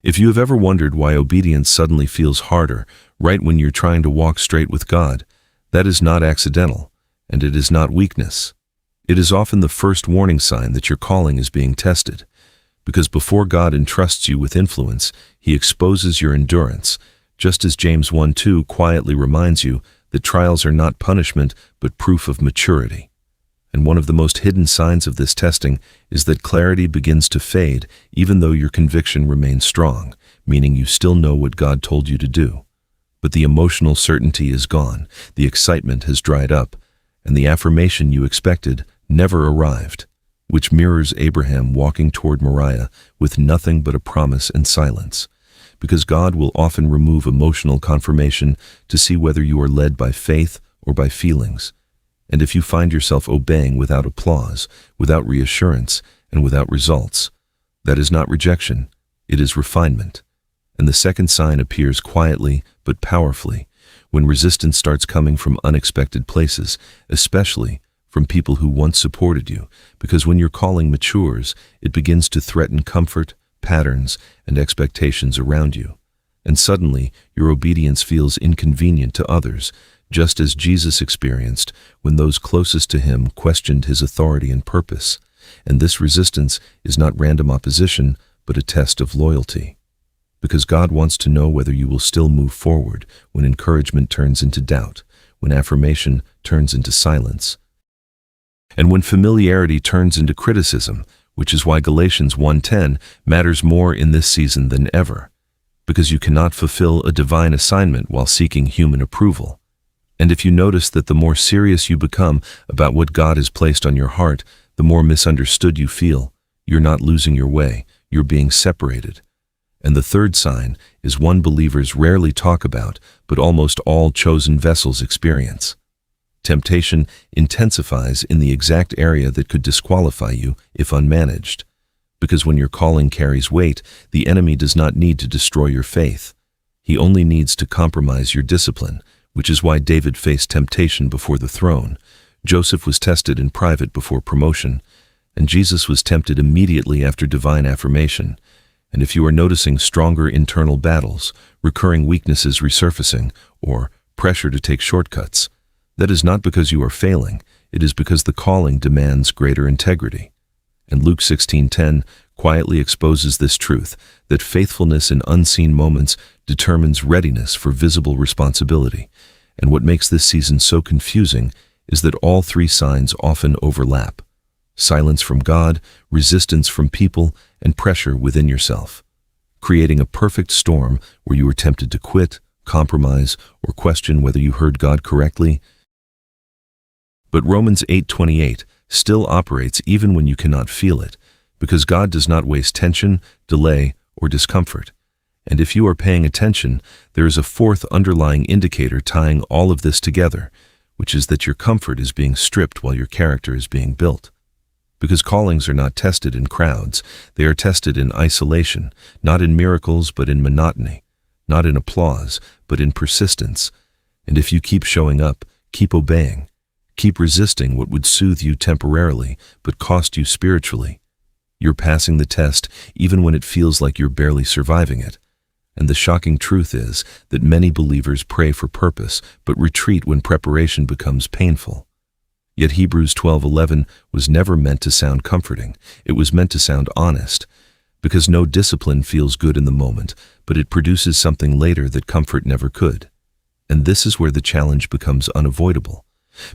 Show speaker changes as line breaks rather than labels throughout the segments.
If you have ever wondered why obedience suddenly feels harder right when you're trying to walk straight with God, that is not accidental, and it is not weakness. It is often the first warning sign that your calling is being tested, because before God entrusts you with influence, He exposes your endurance, just as James 1:2 quietly reminds you that trials are not punishment but proof of maturity. And one of the most hidden signs of this testing is that clarity begins to fade even though your conviction remains strong, meaning you still know what God told you to do. But the emotional certainty is gone, the excitement has dried up, and the affirmation you expected never arrived, which mirrors Abraham walking toward Moriah with nothing but a promise and silence. Because God will often remove emotional confirmation to see whether you are led by faith or by feelings. And if you find yourself obeying without applause, without reassurance, and without results, that is not rejection, it is refinement. And the second sign appears quietly but powerfully, when resistance starts coming from unexpected places, especially from people who once supported you, because when your calling matures, it begins to threaten comfort, patterns, and expectations around you. And suddenly, your obedience feels inconvenient to others, just as Jesus experienced when those closest to Him questioned His authority and purpose. And this resistance is not random opposition, but a test of loyalty. Because God wants to know whether you will still move forward when encouragement turns into doubt, when affirmation turns into silence, and when familiarity turns into criticism, which is why Galatians 1:10 matters more in this season than ever, because you cannot fulfill a divine assignment while seeking human approval. And if you notice that the more serious you become about what God has placed on your heart, the more misunderstood you feel, you're not losing your way, you're being separated. And the third sign is one believers rarely talk about, but almost all chosen vessels experience. Temptation intensifies in the exact area that could disqualify you if unmanaged. Because when your calling carries weight, the enemy does not need to destroy your faith. He only needs to compromise your discipline, which is why David faced temptation before the throne. Joseph was tested in private before promotion, and Jesus was tempted immediately after divine affirmation. And if you are noticing stronger internal battles, recurring weaknesses resurfacing, or pressure to take shortcuts, that is not because you are failing, it is because the calling demands greater integrity. And Luke 16:10 quietly exposes this truth, that faithfulness in unseen moments determines readiness for visible responsibility. And what makes this season so confusing is that all three signs often overlap: silence from God, resistance from people, and pressure within yourself, creating a perfect storm where you are tempted to quit, compromise, or question whether you heard God correctly. But Romans 8:28 still operates even when you cannot feel it, because God does not waste tension, delay, or discomfort. And if you are paying attention, there is a fourth underlying indicator tying all of this together, which is that your comfort is being stripped while your character is being built. Because callings are not tested in crowds, they are tested in isolation, not in miracles but in monotony, not in applause but in persistence. And if you keep showing up, keep obeying, keep resisting what would soothe you temporarily but cost you spiritually, you're passing the test even when it feels like you're barely surviving it. And the shocking truth is that many believers pray for purpose but retreat when preparation becomes painful. Yet Hebrews 12:11 was never meant to sound comforting. It was meant to sound honest, because no discipline feels good in the moment, but it produces something later that comfort never could. And this is where the challenge becomes unavoidable,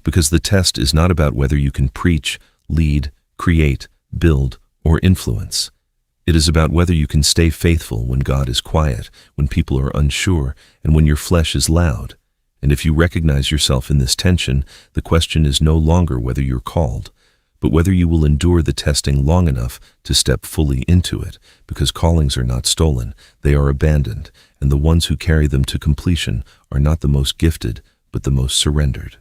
because the test is not about whether you can preach, lead, create, build, or influence. It is about whether you can stay faithful when God is quiet, when people are unsure, and when your flesh is loud. And if you recognize yourself in this tension, the question is no longer whether you're called, but whether you will endure the testing long enough to step fully into it, because callings are not stolen, they are abandoned, and the ones who carry them to completion are not the most gifted, but the most surrendered.